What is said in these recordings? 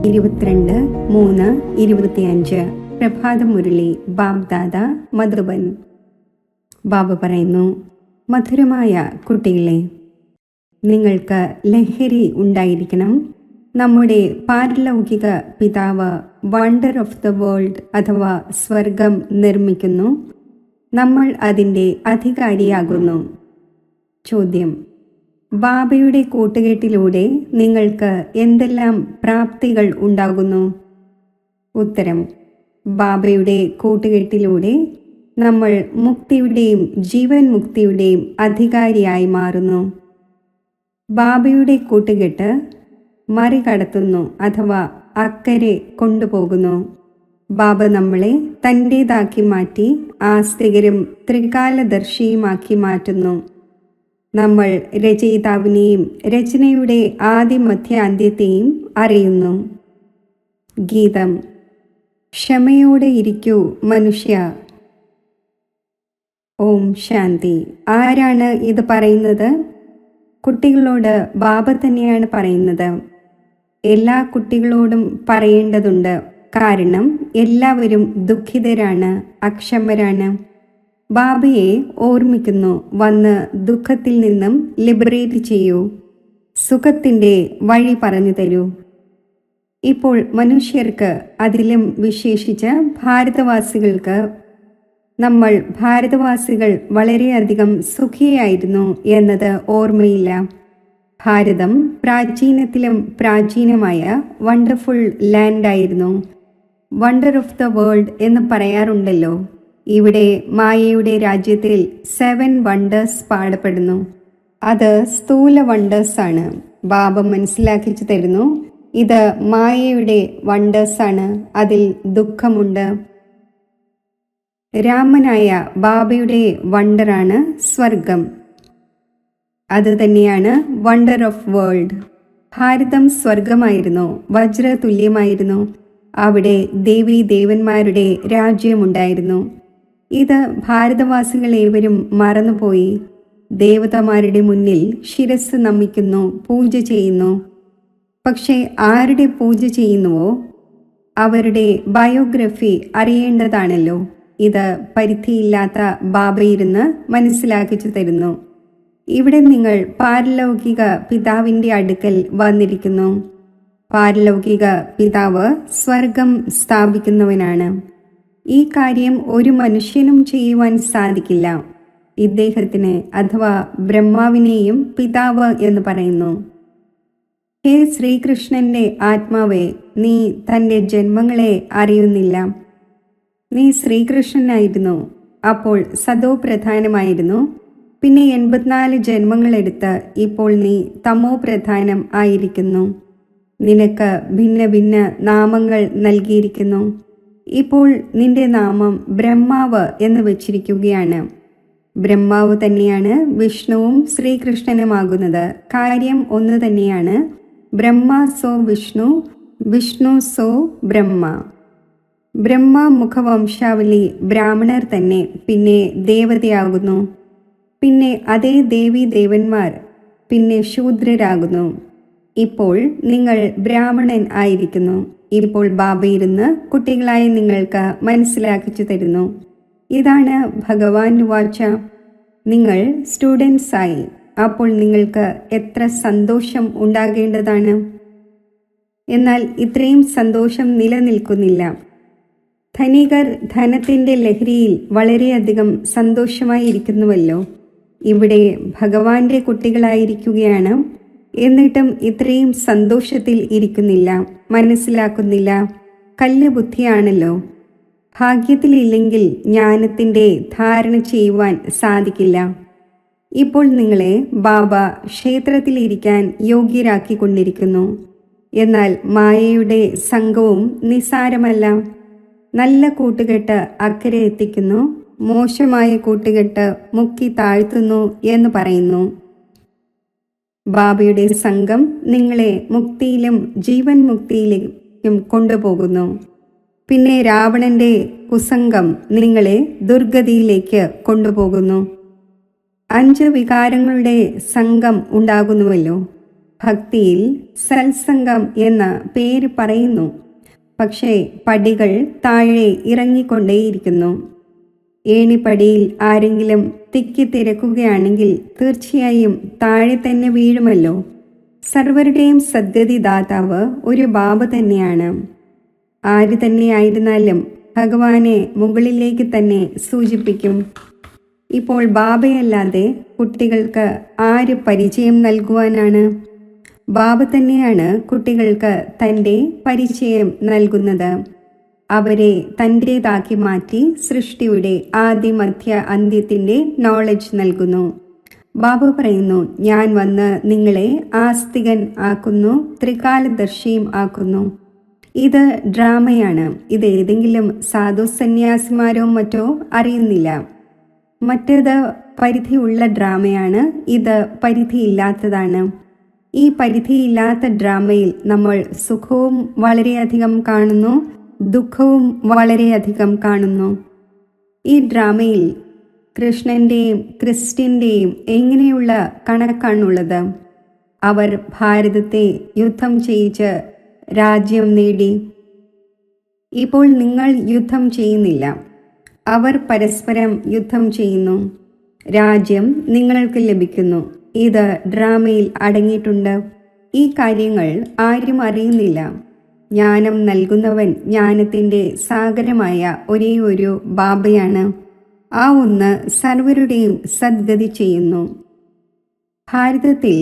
22/3/25 പ്രഭാതമുരളി ബാബ്ദാദ മധുബൻ. ബാബ പറയുന്നു, മധുരമായ കുട്ടികളെ, നിങ്ങൾക്ക് ലഹരി ഉണ്ടായിരിക്കണം. നമ്മുടെ പാരലൗകിക പിതാവ് വണ്ടർ ഓഫ് ദ വേൾഡ് അഥവാ സ്വർഗം നിർമ്മിക്കുന്നു. നമ്മൾ അതിൻ്റെ അധികാരിയാകുന്നു. ചോദ്യം: ബാബയുടെ കൂട്ടുകെട്ടിലൂടെ നിങ്ങൾക്ക് എന്തെല്ലാം പ്രാപ്തികൾ ഉണ്ടാകുന്നു? ഉത്തരം: ബാബയുടെ കൂട്ടുകെട്ടിലൂടെ നമ്മൾ മുക്തിയുടെയും ജീവൻ മുക്തിയുടെയും അധികാരിയായി മാറുന്നു. ബാബയുടെ കൂട്ടുകെട്ട് മറികടത്തുന്നു അഥവാ അക്കരെ കൊണ്ടുപോകുന്നു. ബാബ നമ്മളെ തൻ്റേതാക്കി മാറ്റി ആസ്തികരും ത്രികാലദർശിയുമാക്കി മാറ്റുന്നു. നമ്മൾ രചയിതാവിനെയും രചനയുടെ ആദിമധ്യാന്ത്യത്തെയും അറിയുന്നു. ഗീതം: ക്ഷമയോടെ ഇരിക്കൂ മനുഷ്യ. ഓം ശാന്തി. ആരാണ് ഇത് പറയുന്നത്? കുട്ടികളോട് ബാബ തന്നെയാണ് പറയുന്നത്. എല്ലാ കുട്ടികളോടും പറയേണ്ടതുണ്ട്. കാരണം എല്ലാവരും ദുഃഖിതരാണ്, അക്ഷമരാണ്. ബാബയെ ഓർമ്മിക്കുന്നു. വന്ന് ദുഃഖത്തിൽ നിന്നും ലിബറേറ്റ് ചെയ്യൂ. സുഖത്തിൻ്റെ വഴി പറഞ്ഞു തരൂ. ഇപ്പോൾ മനുഷ്യർക്ക്, അതിലും വിശേഷിച്ച് ഭാരതവാസികൾക്ക്, നമ്മൾ ഭാരതവാസികൾ വളരെയധികം സുഖിയായിരുന്നു എന്നത് ഓർമ്മയില്ല. ഭാരതം പ്രാചീനത്തിലും പ്രാചീനമായ വണ്ടർഫുൾ ലാൻഡായിരുന്നു. വണ്ടർ ഓഫ് ദ വേൾഡ് എന്ന് പറയാറുണ്ടല്ലോ. ഇവിടെ മായയുടെ രാജ്യത്തിൽ 7 വണ്ടേഴ്സ് പാടപ്പെടുന്നു. അത് സ്ഥൂല വണ്ടേഴ്സാണ്. ബാബ മനസ്സിലാക്കിച്ചു തരുന്നു, ഇത് മായയുടെ വണ്ടേഴ്സാണ്. അതിൽ ദുഃഖമുണ്ട്. രാമനായ ബാബയുടെ വണ്ടറാണ് സ്വർഗം. അത് തന്നെയാണ് വണ്ടർ ഓഫ് വേൾഡ്. ഭാരതം സ്വർഗമായിരുന്നു, വജ്ര തുല്യമായിരുന്നു. അവിടെ ദേവീ ദേവന്മാരുടെ രാജ്യമുണ്ടായിരുന്നു. ഇത് ഭാരതവാസികൾ ഏവരും മറന്നുപോയി. ദേവതമാരുടെ മുന്നിൽ ശിരസ് നമിക്കുന്നു, പൂജ ചെയ്യുന്നു. പക്ഷേ ആരുടെ പൂജ ചെയ്യുന്നുവോ അവരുടെ ബയോഗ്രഫി അറിയേണ്ടതാണല്ലോ. ഇത് പരിധിയില്ലാത്ത ബാബയിരുന്ന് മനസ്സിലാക്കിച്ചു തരുന്നു. ഇവിടെ നിങ്ങൾ പാരലൗകിക പിതാവിൻ്റെ അടുക്കൽ വന്നിരിക്കുന്നു. പാരലൗകിക പിതാവ് സ്വർഗം സ്ഥാപിക്കുന്നവനാണ്. ഈ കാര്യം ഒരു മനുഷ്യനും ചെയ്യുവാൻ സാധിക്കില്ല. ഇദ്ദേഹത്തിന് അഥവാ ബ്രഹ്മാവിനെയും പിതാവ് എന്ന് പറയുന്നു. ഹേ ശ്രീകൃഷ്ണന്റെ ആത്മാവേ, നീ തൻ്റെ ജന്മങ്ങളെ അറിയുന്നില്ല. നീ ശ്രീകൃഷ്ണനായിരുന്നു, അപ്പോൾ സദോ പ്രധാനമായിരുന്നു. പിന്നെ 84 ജന്മങ്ങളെടുത്ത് ഇപ്പോൾ നീ തമോ പ്രധാനം ആയിരിക്കുന്നു. നിനക്ക് ഭിന്ന ഭിന്ന നാമങ്ങൾ നൽകിയിരിക്കുന്നു. ഇപ്പോൾ നിന്റെ നാമം ബ്രഹ്മാവ് എന്ന് വച്ചിരിക്കുകയാണ്. ബ്രഹ്മാവ് തന്നെയാണ് വിഷ്ണുവും ശ്രീകൃഷ്ണനുമാകുന്നത്. കാര്യം ഒന്ന് തന്നെയാണ്. ബ്രഹ്മ സോ വിഷ്ണു, വിഷ്ണു സോ ബ്രഹ്മ. ബ്രഹ്മ മുഖവംശാവലി ബ്രാഹ്മണർ തന്നെ പിന്നെ ദേവതയാകുന്നു. പിന്നെ അതേ ദേവീ ദേവന്മാർ പിന്നെ ശൂദ്രരാകുന്നു. ഇപ്പോൾ നിങ്ങൾ ബ്രാഹ്മണൻ ആയിരിക്കുന്നു. ഇപ്പോൾ ബാബയിരുന്ന് കുട്ടികളായി നിങ്ങൾക്ക് മനസ്സിലാക്കിച്ചു തരുന്നു. ഇതാണ് ഭഗവാൻ വാച്ച. നിങ്ങൾ സ്റ്റുഡൻസായി. അപ്പോൾ നിങ്ങൾക്ക് എത്ര സന്തോഷം ഉണ്ടാകേണ്ടതാണ്. എന്നാൽ ഇത്രയും സന്തോഷം നിലനിൽക്കുന്നില്ല. ധനികർ ധനത്തിൻ്റെ ലഹരിയിൽ വളരെയധികം സന്തോഷമായി ഇരിക്കുന്നുവല്ലോ. ഇവിടെ ഭഗവാന്റെ കുട്ടികളായിരിക്കുകയാണ്. എന്നിട്ടും ഇത്രയും സന്തോഷത്തിൽ ഇരിക്കുന്നില്ല, മനസ്സിലാക്കുന്നില്ല. കല്ല് ബുദ്ധിയാണല്ലോ. ഭാഗ്യത്തിലില്ലെങ്കിൽ ജ്ഞാനത്തിൻ്റെ ധാരണ ചെയ്യുവാൻ സാധിക്കില്ല. ഇപ്പോൾ നിങ്ങളെ ബാബ ക്ഷേത്രത്തിലിരിക്കാൻ യോഗ്യരാക്കിക്കൊണ്ടിരിക്കുന്നു. എന്നാൽ മായയുടെ സംഘവും നിസ്സാരമല്ല. നല്ല കൂട്ടുകെട്ട് അക്കരെ എത്തിക്കുന്നു, മോശമായ കൂട്ടുകെട്ട് മുക്കി താഴ്ത്തുന്നു എന്ന് പറയുന്നു. ബാബയുടെ സംഘം നിങ്ങളെ മുക്തിയിലും ജീവൻ മുക്തിയിലേക്കും കൊണ്ടുപോകുന്നു. പിന്നെ രാവണന്റെ കുസംഗം നിങ്ങളെ ദുർഗതിയിലേക്ക് കൊണ്ടുപോകുന്നു. 5 വികാരങ്ങളുടെ സംഘം ഉണ്ടാകുന്നുവല്ലോ. ഭക്തിയിൽ സത്സംഗം എന്ന പേര് പറയുന്നു. പക്ഷേ പടികൾ താഴെ ഇറങ്ങിക്കൊണ്ടേയിരിക്കുന്നു. ഏണിപ്പടിയിൽ ആരെങ്കിലും തിക്കി തിരക്കുകയാണെങ്കിൽ തീർച്ചയായും താഴെ തന്നെ വീഴുമല്ലോ. സർവരുടെയും സദ്ഗതി ദാതാവ് ഒരു ബാബ തന്നെയാണ്. ആര് തന്നെയായിരുന്നാലും ഭഗവാനെ മുകളിലേക്ക് തന്നെ സൂചിപ്പിക്കും. ഇപ്പോൾ ബാബയല്ലാതെ കുട്ടികൾക്ക് ആര് പരിചയം നൽകുവാനാണ്? ബാബ തന്നെയാണ് കുട്ടികൾക്ക് തൻ്റെ പരിചയം നൽകുന്നത്. അവരെ തൻ്റേതാക്കി മാറ്റി സൃഷ്ടിയുടെ ആദ്യ മധ്യ അന്ത്യത്തിൻ്റെ നോളജ് നൽകുന്നു. ബാബ പറയുന്നു, ഞാൻ വന്ന് നിങ്ങളെ ആസ്തികൻ ആക്കുന്നു, ത്രികാലദർശിയും ആക്കുന്നു. ഇത് ഡ്രാമയാണ്. ഇത് ഏതെങ്കിലും സാധു സന്യാസിമാരോ മറ്റോ അറിയുന്നില്ല. മറ്റേത് പരിധിയുള്ള ഡ്രാമയാണ്, ഇത് പരിധിയില്ലാത്തതാണ്. ഈ പരിധിയില്ലാത്ത ഡ്രാമയിൽ നമ്മൾ സുഖവും വളരെയധികം കാണുന്നു, ദുഃഖവും വളരെയധികം കാണുന്നു. ഈ ഡ്രാമയിൽ കൃഷ്ണൻ്റെയും ക്രിസ്ത്യൻ്റെയും എങ്ങനെയുള്ള കണക്കാണുള്ളത്? അവർ ഭാരതത്തെ യുദ്ധം ചെയ്യിച്ച് രാജ്യം നേടി. ഇപ്പോൾ നിങ്ങൾ യുദ്ധം ചെയ്യുന്നില്ല, അവർ പരസ്പരം യുദ്ധം ചെയ്യുന്നു. രാജ്യം നിങ്ങൾക്ക് ലഭിക്കുന്നു. ഇത് ഡ്രാമയിൽ അടങ്ങിയിട്ടുണ്ട്. ഈ കാര്യങ്ങൾ ആരും അറിയുന്നില്ല. ജ്ഞാനം നൽകുന്നവൻ ജ്ഞാനത്തിൻ്റെ സാഗരമായ ഒരേ ഒരു ബാബയാണ്. ആ ഒന്ന് സർവരുടെയും സദ്ഗതി ചെയ്യുന്നു. ഭാരതത്തിൽ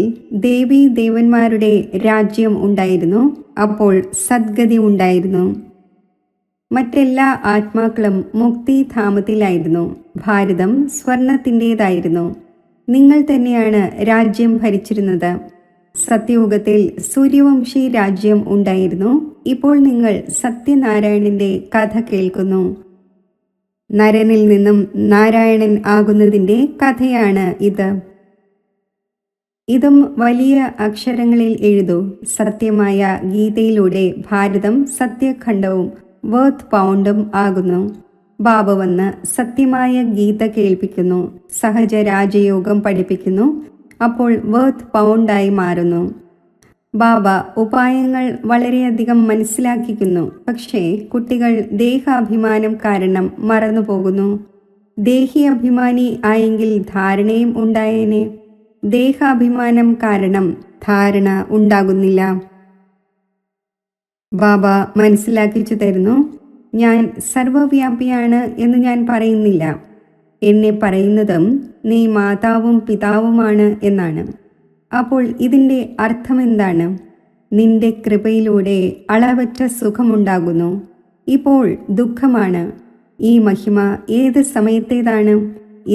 ദേവീ ദേവന്മാരുടെ രാജ്യം ഉണ്ടായിരുന്നു. അപ്പോൾ സദ്ഗതി ഉണ്ടായിരുന്നു. മറ്റെല്ലാ ആത്മാക്കളും മുക്തിധാമത്തിലായിരുന്നു. ഭാരതം സ്വർണത്തിൻ്റേതായിരുന്നു. നിങ്ങൾ തന്നെയാണ് രാജ്യം ഭരിച്ചിരുന്നത്. സത്യയുഗത്തിൽ സൂര്യവംശി രാജ്യം ഉണ്ടായിരുന്നു. ഇപ്പോൾ നിങ്ങൾ സത്യനാരായണന്റെ കഥ കേൾക്കുന്നു. നരനിൽ നിന്നും നാരായണൻ ആകുന്നതിൻ്റെ കഥയാണ് ഇത്. ഇതും വലിയ അക്ഷരങ്ങളിൽ എഴുതൂ. സത്യമായ ഗീതയിലൂടെ ഭാരതം സത്യഖണ്ഡവും വേർത്ത് പൗണ്ടും ആകുന്നു. ബാബ വന്ന് സത്യമായ ഗീത കേൾപ്പിക്കുന്നു. സഹജ രാജയോഗം പഠിപ്പിക്കുന്നു. അപ്പോൾ വേർത്ത് പൗണ്ടായി മാറുന്നു. ബാബ ഉപായങ്ങൾ വളരെയധികം മനസ്സിലാക്കിക്കുന്നു. പക്ഷേ കുട്ടികൾ ദേഹാഭിമാനം കാരണം മറന്നുപോകുന്നു. ദേഹി അഭിമാനി ആയെങ്കിൽ ധാരണയും ഉണ്ടായേനെ. ദേഹാഭിമാനം കാരണം ധാരണ ഉണ്ടാകുന്നില്ല. ബാബ മനസ്സിലാക്കിച്ചു തരുന്നു, ഞാൻ സർവവ്യാപിയാണ് എന്ന് ഞാൻ പറയുന്നില്ല. എന്നെ പറയുന്നതും നീ മാതാവും പിതാവുമാണ് എന്നാണ്. അപ്പോൾ ഇതിൻ്റെ അർത്ഥമെന്താണ്? നിന്റെ കൃപയിലൂടെ അളവറ്റ സുഖമുണ്ടാകുന്നു. ഇപ്പോൾ ദുഃഖമാണ്. ഈ മഹിമ ഏത് സമയത്തേതാണ്?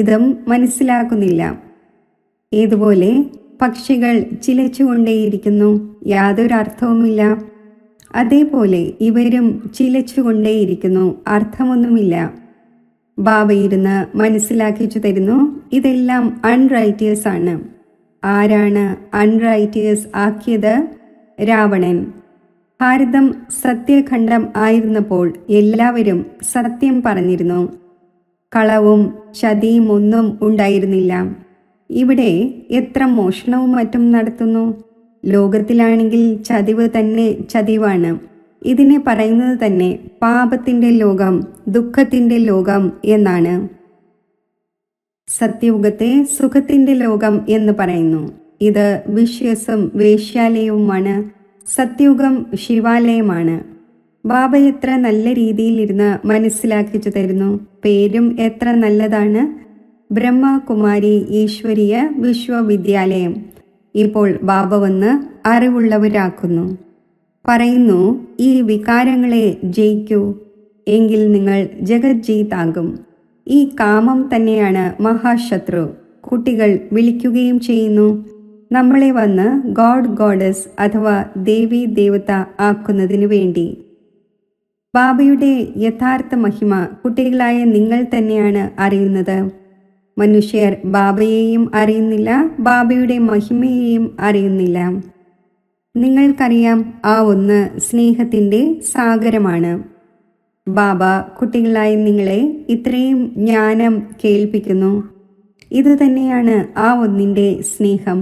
ഇതും മനസ്സിലാക്കുന്നില്ല. ഏതുപോലെ പക്ഷികൾ ചിലച്ചുകൊണ്ടേയിരിക്കുന്നു, യാതൊരു അർത്ഥവുമില്ല. അതേപോലെ ഇവരും ചിലച്ചുകൊണ്ടേയിരിക്കുന്നു, അർത്ഥമൊന്നുമില്ല. ബാബ ഇരുന്ന് മനസ്സിലാക്കിച്ചു തരുന്നു, ഇതെല്ലാം അൺറൈറ്റിയസ് ആണ്. ആരാണ് അൺറൈറ്റിയസ് ആക്കിയത്? രാവണൻ. ഭാരതം സത്യഖണ്ഡം ആയിരുന്നപ്പോൾ എല്ലാവരും സത്യം പറഞ്ഞിരുന്നു. കളവും ചതിയും ഒന്നും ഉണ്ടായിരുന്നില്ല. ഇവിടെ എത്ര മോഷണവും മറ്റും നടത്തുന്നു. ലോകത്തിലാണെങ്കിൽ ചതിവ് തന്നെ ചതിവാണ്. ഇതിനെ പറയുന്നത് തന്നെ പാപത്തിൻ്റെ ലോകം, ദുഃഖത്തിൻ്റെ ലോകം എന്നാണ്. സത്യയുഗത്തെ സുഖത്തിൻ്റെ ലോകം എന്ന് പറയുന്നു. ഇത് വിശ്വസം വേശ്യാലയവുമാണ്. സത്യയുഗം ശിവാലയമാണ്. ബാബ എത്ര നല്ല രീതിയിൽ ഇരുന്ന് മനസ്സിലാക്കിച്ചു തരുന്നു. പേരും എത്ര നല്ലതാണ്. ബ്രഹ്മകുമാരി ഈശ്വരീയ വിശ്വവിദ്യാലയം. ഇപ്പോൾ ബാബ വന്ന് അറിവുള്ളവരാക്കുന്നു. പറയുന്നു, ഈ വികാരങ്ങളെ ജയിക്കൂ, എങ്കിൽ നിങ്ങൾ ജഗജ്ജീതാകും. ഈ കാമം തന്നെയാണ് മഹാശത്രു. കുട്ടികൾ വിളിക്കുകയും ചെയ്യുന്നു നമ്മളെ വന്ന് ഗോഡ് ഗോഡസ് അഥവാ ദേവി ദേവത ആക്കുന്നതിനു വേണ്ടി. ബാബയുടെ യഥാർത്ഥ മഹിമ കുട്ടികളായ നിങ്ങൾ തന്നെയാണ് അറിയുന്നത്. മനുഷ്യർ ബാബയെയും അറിയുന്നില്ല, ബാബയുടെ മഹിമയെയും അറിയുന്നില്ല. നിങ്ങൾക്കറിയാം, ആ ഒന്ന് സ്നേഹത്തിൻ്റെ സാഗരമാണ്. ബാബ കുട്ടികളായി നിങ്ങളെ ഇത്രയും ജ്ഞാനം കേൾപ്പിക്കുന്നു. ഇതുതന്നെയാണ് ആ ഒന്നിൻ്റെ സ്നേഹം.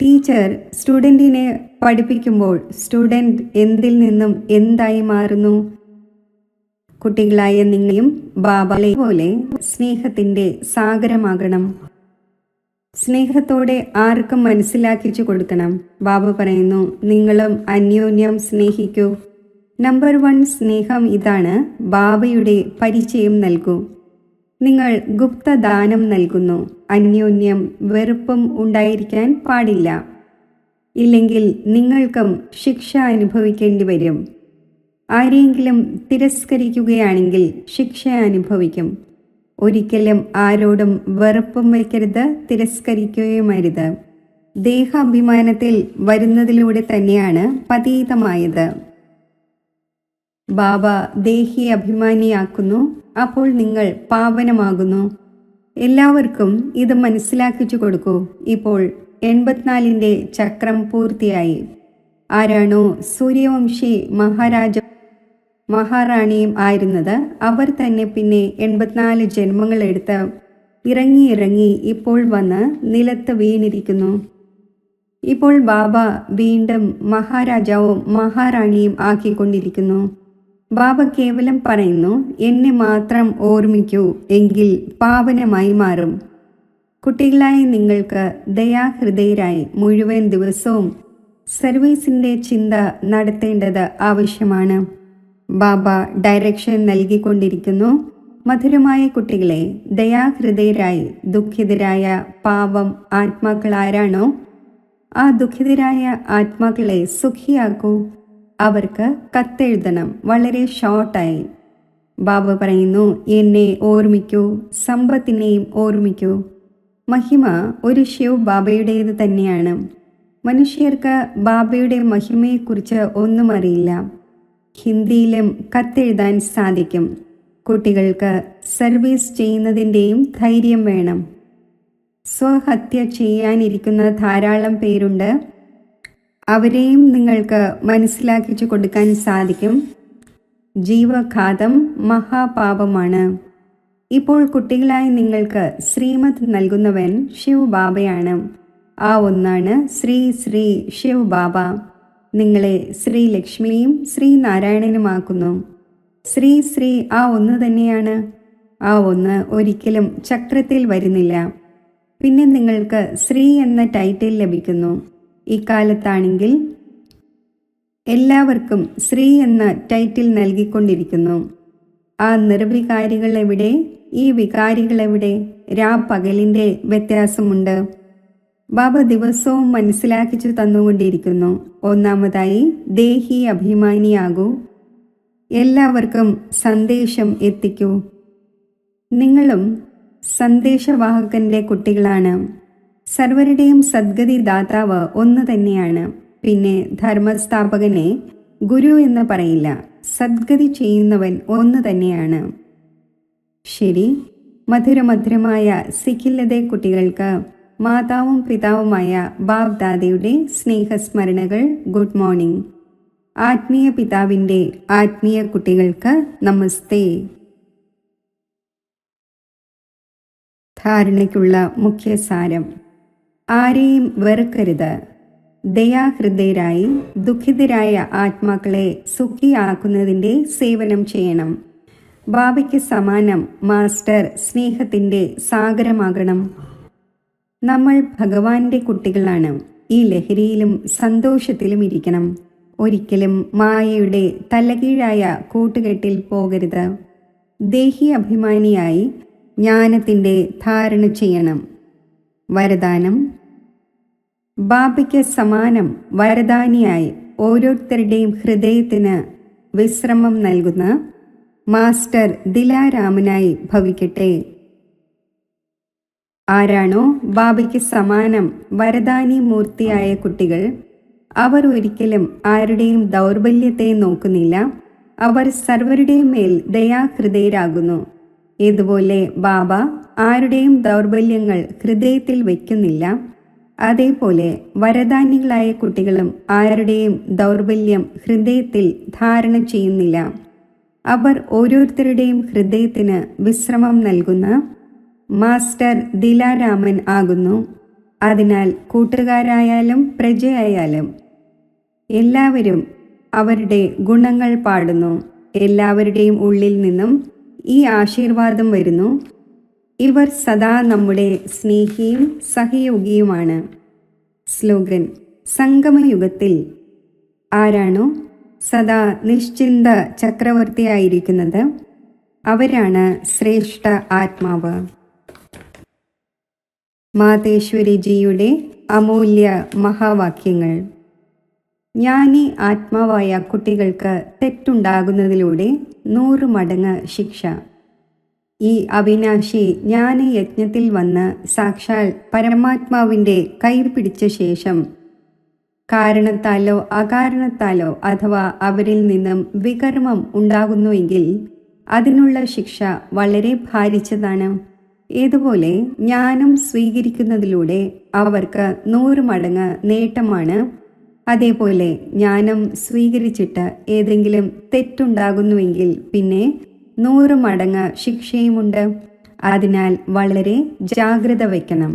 ടീച്ചർ സ്റ്റുഡൻറ്റിനെ പഠിപ്പിക്കുമ്പോൾ സ്റ്റുഡൻറ് എന്തിൽ നിന്നും എന്തായി മാറുന്നു? കുട്ടികളായ നിങ്ങളെയും ബാബയെ പോലെ സ്നേഹത്തിൻ്റെ സാഗരമാകണം. സ്നേഹത്തോടെ ആർക്കും മനസ്സിലാക്കിച്ചു കൊടുക്കണം. ബാബ പറയുന്നു, നിങ്ങളും അന്യോന്യം സ്നേഹിക്കൂ. നമ്പർ 1 സ്നേഹം ഇതാണ്. ബാബയുടെ പരിചയം നൽകൂ. നിങ്ങൾ ഗുപ്തദാനം നൽകുന്നു. അന്യോന്യം വെറുപ്പും ഉണ്ടായിരിക്കാൻ പാടില്ല. ഇല്ലെങ്കിൽ നിങ്ങൾക്കും ശിക്ഷ അനുഭവിക്കേണ്ടി വരും. ആരെങ്കിലും തിരസ്കരിക്കുകയാണെങ്കിൽ ശിക്ഷ അനുഭവിക്കും. ഒരിക്കലും ആരോടും വെറുപ്പും വയ്ക്കരുത്, തിരസ്കരിക്കുകയുമരുത്. ദേഹാഭിമാനത്തിൽ വരുന്നതിലൂടെ തന്നെയാണ് പതീതമായത്. ബാബ ദേഹി അഭിമാനിയാക്കുന്നു. അപ്പോൾ നിങ്ങൾ പാവനമാകുന്നു. എല്ലാവർക്കും ഇത് മനസ്സിലാക്കിച്ചു കൊടുക്കൂ. ഇപ്പോൾ 84ന്റെ ചക്രം പൂർത്തിയായി. ആരാണോ സൂര്യവംശി മഹാറാണിയും ആയിരുന്നത്, അവർ തന്നെ പിന്നെ 84 ജന്മങ്ങളെടുത്ത് ഇറങ്ങി ഇപ്പോൾ വന്ന് നിലത്ത് വീണിരിക്കുന്നു. ഇപ്പോൾ ബാബ വീണ്ടും മഹാരാജാവും മഹാറാണിയും ആക്കിക്കൊണ്ടിരിക്കുന്നു. ബാബ കേവലം പറയുന്നു, എന്നെ മാത്രം ഓർമ്മിക്കൂ, എങ്കിൽ പാവനമായി മാറും. കുട്ടികളായി നിങ്ങൾക്ക് ദയാഹൃദയരായി മുഴുവൻ ദിവസവും സർവീസിൻ്റെ ചിന്ത നടത്തേണ്ടത് ആവശ്യമാണ്. ബാബ ഡയറക്ഷൻ നൽകിക്കൊണ്ടിരിക്കുന്നു. മധുരമായ കുട്ടികളെ, ദയാഹൃദയരായി ദുഃഖിതരായ പാവം ആത്മാക്കൾ ആരാണോ, ആ ദുഃഖിതരായ ആത്മാക്കളെ സുഖിയാക്കൂ. അവർക്ക് കത്തെഴുതണം, വളരെ ഷോർട്ടായി. ബാബ പറയുന്നു, എന്നെ ഓർമ്മിക്കൂ, സമ്പത്തിനെയും ഓർമ്മിക്കൂ. മഹിമ ഒരു ശിവ് ബാബയുടേത് തന്നെയാണ്. മനുഷ്യർക്ക് ബാബയുടെ മഹിമയെക്കുറിച്ച് ഒന്നും അറിയില്ല. ഹിന്ദിയിലും കത്തെഴുതാൻ സാധിക്കും. കുട്ടികൾക്ക് സർവീസ് ചെയ്യുന്നതിൻ്റെയും ധൈര്യം വേണം. സ്വഹത്യ ചെയ്യാനിരിക്കുന്ന ധാരാളം പേരുണ്ട്. അവരെയും നിങ്ങൾക്ക് മനസ്സിലാക്കിച്ചു കൊടുക്കാൻ സാധിക്കും. ജീവഘാതം മഹാപാപമാണ്. ഇപ്പോൾ കുട്ടികളായി നിങ്ങൾക്ക് ശ്രീമത് നൽകുന്നവൻ ശിവ് ബാബയാണ്. ആ ഒന്നാണ് ശ്രീ ശ്രീ ശിവ് ബാബ. നിങ്ങളെ ശ്രീലക്ഷ്മിയും ശ്രീനാരായണനുമാക്കുന്നു. ശ്രീ ശ്രീ ആ ഒന്ന് തന്നെയാണ്. ആ ഒന്ന് ഒരിക്കലും ചക്രത്തിൽ വരുന്നില്ല. പിന്നെ നിങ്ങൾക്ക് ശ്രീ എന്ന ടൈറ്റിൽ ലഭിക്കുന്നു. ഇക്കാലത്താണെങ്കിൽ എല്ലാവർക്കും ശ്രീ എന്ന ടൈറ്റിൽ നൽകിക്കൊണ്ടിരിക്കുന്നു. ആ നിർവികാരികൾ എവിടെ? ഈ വികാരികൾ എവിടെ? പകലിൻ്റെ വ്യത്യാസമുണ്ട്. ബാബ ദിവസവും മനസ്സിലാക്കിച്ചു തന്നുകൊണ്ടിരിക്കുന്നു. ഒന്നാമതായി ദേഹി അഭിമാനിയാകൂ. എല്ലാവർക്കും സന്ദേശം എത്തിക്കൂ. നിങ്ങളും സന്ദേശവാഹകന്റെ കുട്ടികളാണ്. സർവരുടെയും സദ്ഗതി ദാതാവ് ഒന്ന് തന്നെയാണ്. പിന്നെ ധർമ്മസ്ഥാപകനെ ഗുരു എന്ന് പറയില്ല. സദ്ഗതി ചെയ്യുന്നവൻ ഒന്ന് തന്നെയാണ്. ശരി, മധുരമധുരമായ സിഖില്ലതെ കുട്ടികൾക്ക് മാതാവും പിതാവുമായ ബാബ് ദാദയുടെ സ്നേഹസ്മരണകൾ. Good morning. ആത്മീയ പിതാവിൻ്റെ ആത്മീയ കുട്ടികൾക്ക് നമസ്തേ. ധാരണയ്ക്കുള്ള മുഖ്യസാരം: ആരെയും വെറുക്കരുത്. ദയാഹൃദയരായി ദുഃഖിതരായ ആത്മാക്കളെ സുഖിയാക്കുന്നതിൻ്റെ സേവനം ചെയ്യണം. ബാബയ്ക്ക് സമാനം മാസ്റ്റർ സ്നേഹത്തിൻ്റെ സാഗരമാകണം. നമ്മൾ ഭഗവാന്റെ കുട്ടികളാണ്. ഈ ലഹരിയിലും സന്തോഷത്തിലും ഇരിക്കണം. ഒരിക്കലും മായയുടെ തലകീഴായ കൂട്ടുകെട്ടിൽ പോകരുത്. ദേഹി അഭിമാനിയായി ജ്ഞാനത്തിൻ്റെ ധാരണ ചെയ്യണം. വരദാനം: ബാബയ്ക്ക് സമാനം വരദാനിയായി ഓരോരുത്തരുടെയും ഹൃദയത്തിന് വിശ്രമം നൽകുന്ന മാസ്റ്റർ ദിലാരാമനായി ഭവിക്കട്ടെ. ആരാണോ ബാബയ്ക്ക് സമാനം വരദാനി മൂർത്തിയായ കുട്ടികൾ, അവർ ഒരിക്കലും ആരുടെയും ദൗർബല്യത്തെ നോക്കുന്നില്ല. അവർ സർവരുടെയും മേൽ ദയാഹൃദയരാകുന്നു. ഇതുപോലെ ബാബ ആരുടെയും ദൗർബല്യങ്ങൾ ഹൃദയത്തിൽ വയ്ക്കുന്നില്ല. അതേപോലെ വരദാനികളായ കുട്ടികളും ആരുടെയും ദൗർബല്യം ഹൃദയത്തിൽ ധാരണ ചെയ്യുന്നില്ല. അവർ ഓരോരുത്തരുടെയും ഹൃദയത്തിന് വിശ്രമം നൽകുന്ന മാസ്റ്റർ ദിലാരാമൻ ആകുന്നു. അതിനാൽ കൂട്ടുകാരായാലും പ്രജയായാലും എല്ലാവരും അവരുടെ ഗുണങ്ങൾ പാടുന്നു. എല്ലാവരുടെയും ഉള്ളിൽ നിന്നും ഈ ആശീർവാദം വരുന്നു: ഇവർ സദാ നമ്മുടെ സ്നേഹിയും സഹയോഗിയുമാണ്. സ്ലോഗൻ: സംഗമയുഗത്തിൽ ആരാണോ സദാ നിശ്ചിന്ത ചക്രവർത്തിയായിരിക്കുന്നത് അവരാണ് ശ്രേഷ്ഠ ആത്മാവ്. മാതേശ്വരിജിയുടെ അമൂല്യ മഹാവാക്യങ്ങൾ. ജ്ഞാനി ആത്മാവായ കുട്ടികൾക്ക് തെറ്റുണ്ടാകുന്നതിലൂടെ 100 മടങ്ങ് ശിക്ഷ. ഈ അവിനാശി ജ്ഞാനയജ്ഞത്തിൽ വന്ന് സാക്ഷാൽ പരമാത്മാവിൻ്റെ കൈ പിടിച്ച ശേഷം കാരണത്താലോ അകാരണത്താലോ അഥവാ അവരിൽ നിന്നും വികർമ്മം ഉണ്ടാകുന്നുവെങ്കിൽ അതിനുള്ള ശിക്ഷ വളരെ ഭാരിച്ചതാണ്. ഇതുപോലെ ജ്ഞാനം സ്വീകരിക്കുന്നതിലൂടെ അവർക്ക് 100 മടങ്ങ് നേട്ടമാണ്. അതേപോലെ ജ്ഞാനം സ്വീകരിച്ചിട്ട് ഏതെങ്കിലും തെറ്റുണ്ടാകുന്നുവെങ്കിൽ പിന്നെ 100 മടങ്ങ് ശിക്ഷയുമുണ്ട്. അതിനാൽ വളരെ ജാഗ്രത വയ്ക്കണം.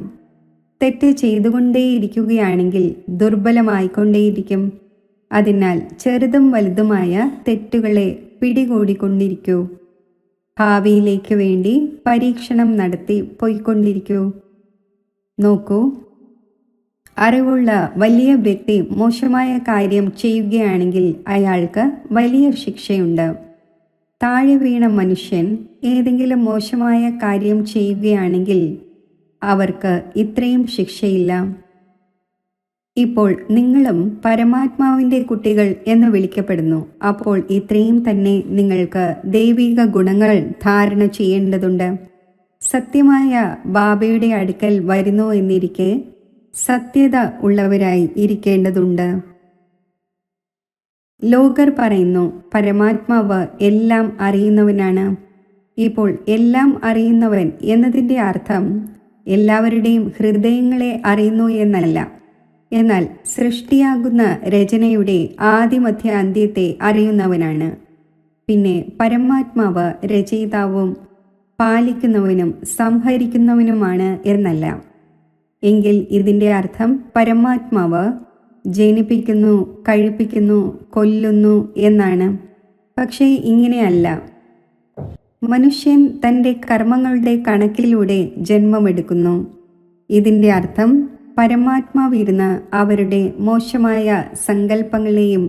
തെറ്റ് ചെയ്തുകൊണ്ടേയിരിക്കുകയാണെങ്കിൽ ദുർബലമായിക്കൊണ്ടേയിരിക്കും. അതിനാൽ ചെറുതും വലുതുമായ തെറ്റുകളെ പിടികൂടിക്കൊണ്ടിരിക്കൂ. ഭാവിയിലേക്ക് വേണ്ടി പരീക്ഷണം നടത്തി പോയിക്കൊണ്ടിരിക്കൂ. നോക്കൂ, അറിവുള്ള വലിയ വ്യക്തി മോശമായ കാര്യം ചെയ്യുകയാണെങ്കിൽ അയാൾക്ക് വലിയ ശിക്ഷയുണ്ട്. താഴെ വീണ മനുഷ്യൻ ഏതെങ്കിലും മോശമായ കാര്യം ചെയ്യുകയാണെങ്കിൽ അവർക്ക് ഇത്രയും ശിക്ഷയില്ല. ഇപ്പോൾ നിങ്ങളും പരമാത്മാവിൻ്റെ കുട്ടികൾ എന്ന് വിളിക്കപ്പെടുന്നു. അപ്പോൾ ഇത്രയും തന്നെ നിങ്ങൾക്ക് ദൈവിക ഗുണങ്ങൾ ധാരണ ചെയ്യേണ്ടതുണ്ട്. സത്യമായ ബാബയുടെ അടുക്കൽ വരുന്നു എന്നിരിക്കെ സത്യത ഉള്ളവരായി ഇരിക്കേണ്ടതുണ്ട്. ലോകർ പറയുന്നു പരമാത്മാവ് എല്ലാം അറിയുന്നവനാണ്. ഇപ്പോൾ എല്ലാം അറിയുന്നവൻ എന്നതിൻ്റെ അർത്ഥം എല്ലാവരുടെയും ഹൃദയങ്ങളെ അറിയുന്നു എന്നല്ല. എന്നാൽ സൃഷ്ടിയാകുന്ന രചനയുടെ ആദിമധ്യ അന്ത്യത്തെ അറിയുന്നവനാണ്. പിന്നെ പരമാത്മാവ് രചയിതാവും പാലിക്കുന്നവനും സംഹരിക്കുന്നവനുമാണ് എന്നല്ല. എങ്കിൽ ഇതിൻ്റെ അർത്ഥം പരമാത്മാവ് ജനിപ്പിക്കുന്നു, കഴിപ്പിക്കുന്നു, കൊല്ലുന്നു എന്നാണ്. പക്ഷേ ഇങ്ങനെയല്ല. മനുഷ്യൻ തൻ്റെ കർമ്മങ്ങളുടെ കണക്കിലൂടെ ജന്മമെടുക്കുന്നു. ഇതിൻ്റെ അർത്ഥം പരമാത്മാവിരുന്ന് അവരുടെ മോശമായ സങ്കല്പങ്ങളെയും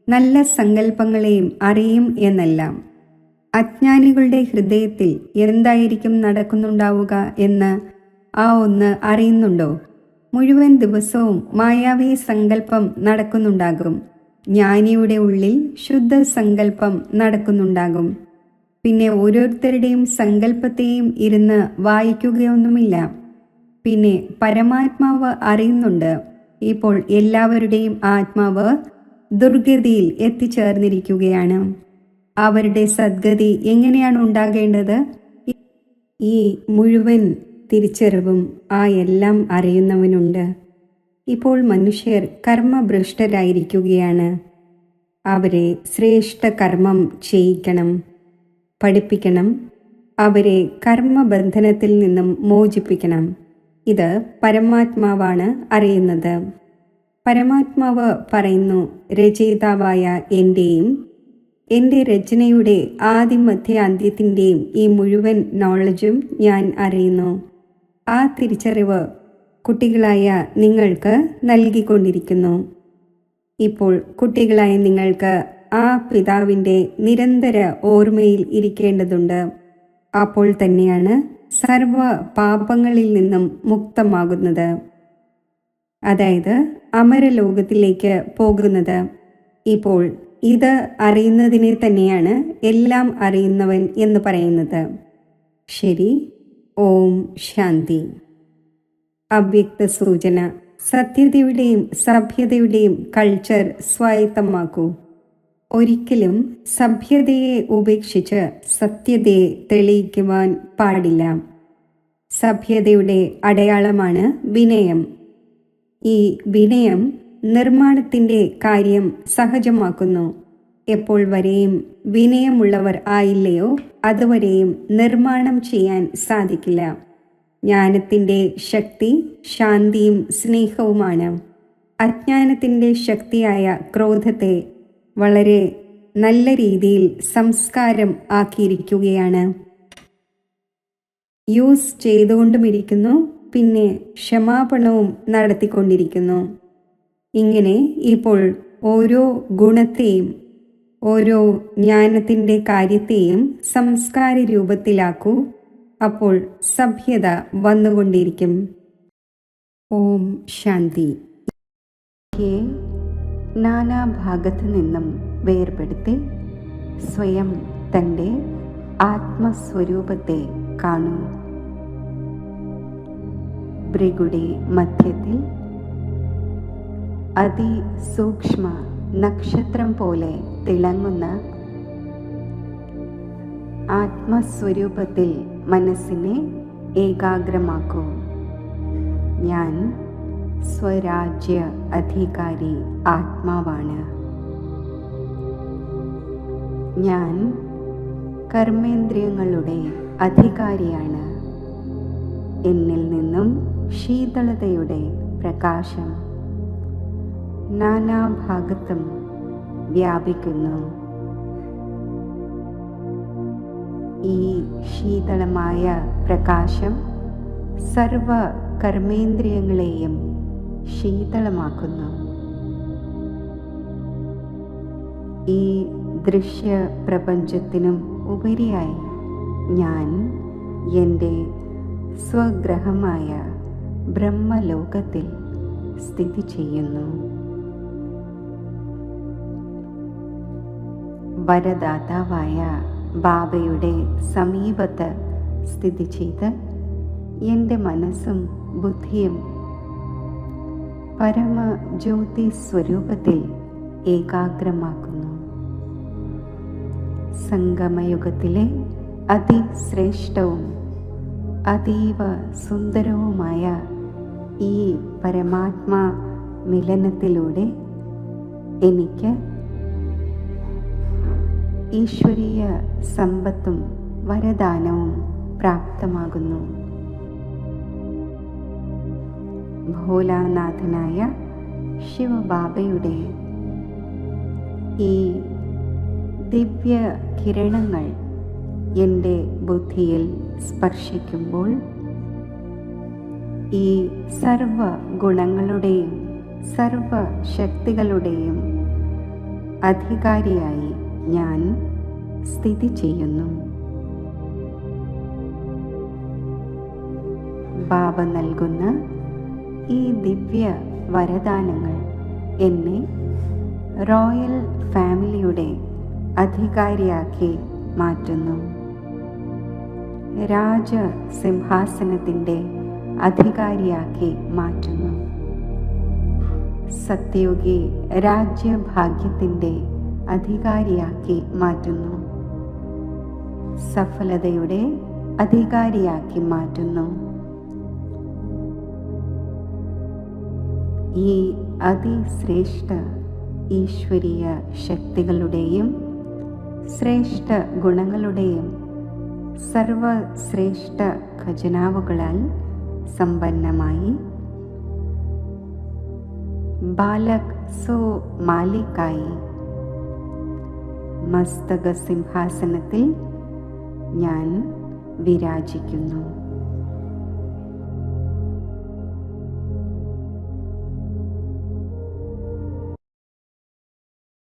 നല്ല സങ്കല്പങ്ങളെയും അറിയും എന്നല്ല. അജ്ഞാനികളുടെ ഹൃദയത്തിൽ എന്തായിരിക്കും നടക്കുന്നുണ്ടാവുക എന്ന് ആ ഒന്ന് അറിയുന്നുണ്ടോ? മുഴുവൻ ദിവസവും മായാവി സങ്കല്പം നടക്കുന്നുണ്ടാകും. ജ്ഞാനിയുടെ ഉള്ളിൽ ശുദ്ധ സങ്കല്പം നടക്കുന്നുണ്ടാകും. പിന്നെ ഓരോരുത്തരുടെയും സങ്കല്പത്തെയും ഇരുന്ന് വായിക്കുകയൊന്നുമില്ല. പിന്നെ പരമാത്മാവ് അറിയുന്നുണ്ട്. ഇപ്പോൾ എല്ലാവരുടെയും ആത്മാവ് ദുർഗതിയിൽ എത്തിച്ചേർന്നിരിക്കുകയാണ്. അവരുടെ സദ്ഗതി എങ്ങനെയാണ് ഉണ്ടാകേണ്ടത്? ഈ മുഴുവൻ തിരിച്ചറിവും ആ എല്ലാം അറിയുന്നവനുണ്ട്. ഇപ്പോൾ മനുഷ്യർ കർമ്മഭ്രഷ്ടരായിരിക്കുകയാണ്. അവരെ ശ്രേഷ്ഠ കർമ്മം ചെയ്യിക്കണം, പഠിപ്പിക്കണം. അവരെ കർമ്മബന്ധനത്തിൽ നിന്നും മോചിപ്പിക്കണം. ഇത് പരമാത്മാവാണ് അറിയുന്നത്. പരമാത്മാവ് പറയുന്നു, രചയിതാവായ എൻ്റെയും എൻ്റെ രചനയുടെ ആദിമധ്യ അന്ത്യത്തിൻ്റെയും ഈ മുഴുവൻ നോളജും ഞാൻ അറിയുന്നു. ആ തിരിച്ചറിവ് കുട്ടികളായ നിങ്ങൾക്ക് നൽകിക്കൊണ്ടിരിക്കുന്നു. ഇപ്പോൾ കുട്ടികളായ നിങ്ങൾക്ക് ആ പിതാവിൻ്റെ നിരന്തര ഓർമ്മയിൽ ഇരിക്കേണ്ടതുണ്ട്. അപ്പോൾ തന്നെയാണ് സർവ പാപങ്ങളിൽ നിന്നും മുക്തമാകുന്നത്, അതായത് അമരലോകത്തിലേക്ക് പോകുന്നത്. ഇപ്പോൾ ഇത് അറിയുന്നതിനെ തന്നെയാണ് എല്ലാം അറിയുന്നവൻ എന്ന് പറയുന്നത്. ശരി. ഓം ശാന്തി. അവ്യക്ത സൂചന. സത്യതയുടെയും സഭ്യതയുടെയും കൾച്ചർ സ്വായത്തമാക്കൂ. ഒരിക്കലും സഭ്യതയെ ഉപേക്ഷിച്ച് സത്യതയെ തെളിയിക്കുവാൻ പാടില്ല. സഭ്യതയുടെ അടയാളമാണ് വിനയം. ഈ വിനയം നിർമ്മാണത്തിൻ്റെ കാര്യം സഹജമാക്കുന്നു. എപ്പോൾ വരെയും വിനയമുള്ളവർ ആയില്ലയോ അതുവരെയും നിർമ്മാണം ചെയ്യാൻ സാധിക്കില്ല. ജ്ഞാനത്തിൻ്റെ ശക്തി ശാന്തിയും സ്നേഹവുമാണ്. അജ്ഞാനത്തിൻ്റെ ശക്തിയായ ക്രോധത്തെ വളരെ നല്ല രീതിയിൽ സംസ്കാരം ആക്കിയിരിക്കുകയാണ്. യൂസ് ചെയ്തുകൊണ്ടുമിരിക്കുന്നു, പിന്നെ ക്ഷമാപണവും നടത്തിക്കൊണ്ടിരിക്കുന്നു. ഇങ്ങനെ ഇപ്പോൾ ഓരോ ഗുണത്തെയും ഓരോ ജ്ഞാനത്തിൻ്റെ കാര്യത്തെയും സംസ്കാര രൂപത്തിലാക്കൂ. അപ്പോൾ സഭ്യത വന്നുകൊണ്ടിരിക്കും. ഓം ശാന്തി. നാനാഭാഗത്തു നിന്നും വേർപെടുത്തി സ്വയം തൻ്റെ ആത്മസ്വരൂപത്തെ കാണൂ. ഭൃഗുടെ മധ്യത്തിൽ അതിസൂക്ഷ്മ നക്ഷത്രം പോലെ തിളങ്ങുന്ന ആത്മസ്വരൂപത്തിൽ മനസ്സിനെ ഏകാഗ്രമാക്കൂ. ഞാൻ സ്വരാജ്യ അധികാരി ആത്മാവാണ്. ഞാൻ കർമ്മേന്ദ്രിയങ്ങളുടെ അധികാരിയാണ്. എന്നിൽ നിന്നും ശീതളതയുടെ പ്രകാശം നാനാഭാഗത്തും വ്യാപിക്കുന്നു. ഈ ശീതളമായ പ്രകാശം സർവ കർമ്മേന്ദ്രിയങ്ങളെയും ശീതളമാക്കുന്നു. ഈ ദൃശ്യ പ്രപഞ്ചത്തിനും ഉപരിയായി ഞാൻ എൻ്റെ സ്വഗ്രഹമായ ബ്രഹ്മലോകത്തിൽ സ്ഥിതി ചെയ്യുന്നു. വരദാതാവായ ബാബയുടെ സമീപത്ത് സ്ഥിതി ചെയ്ത് എൻ്റെ മനസ്സും ബുദ്ധിയും പരമജ്യോതി സ്വരൂപത്തിൽ ഏകാഗ്രമാക്കുന്നു. സംഗമയുഗത്തിലെ അതിശ്രേഷ്ഠവും അതീവ സുന്ദരവുമായ ഈ പരമാത്മാ മിലനത്തിലൂടെ എനിക്ക് ഈശ്വരീയ സമ്പത്തും വരദാനവും പ്രാപ്തമാകുന്നു. ഭോലാനാഥനായ ശിവബാബയുടെ ഈ ദിവ്യ കിരണങ്ങൾ എൻ്റെ ബുദ്ധിയിൽ സ്പർശിക്കുമ്പോൾ ഈ സർവ ഗുണങ്ങളുടെയും സർവശക്തികളുടെയും അധികാരിയായി ഞാൻ സ്ഥിതി ചെയ്യുന്നു. ബാബ നൽകുന്ന ഈ ദിവ്യ വരദാനങ്ങൾ എന്നെ റോയൽ ഫാമിലിയുടെ അധികാരിയാക്കി മാറ്റുന്നു. രാജസിംഹാസനത്തിൻ്റെ അധികാരിയാക്കി മാറ്റുന്നു. സത്യയുഗി രാജ്യഭാഗ്യത്തിൻ്റെ അധികാരിയാക്കി മാറ്റുന്നു. സഫലതയുടെ അധികാരിയാക്കി മാറ്റുന്നു. ഈ അതിശ്രേഷ്ഠ ഈശ്വരീയ ശക്തികളുടെയും ശ്രേഷ്ഠ ഗുണങ്ങളുടെയും സർവശ്രേഷ്ഠ ഖജനാവുകളാൽ സമ്പന്നമായി ബാലക് സോ മാലിക്കായി മസ്തക സിംഹാസനത്തിൽ ഞാൻ വിരാജിക്കുന്നു.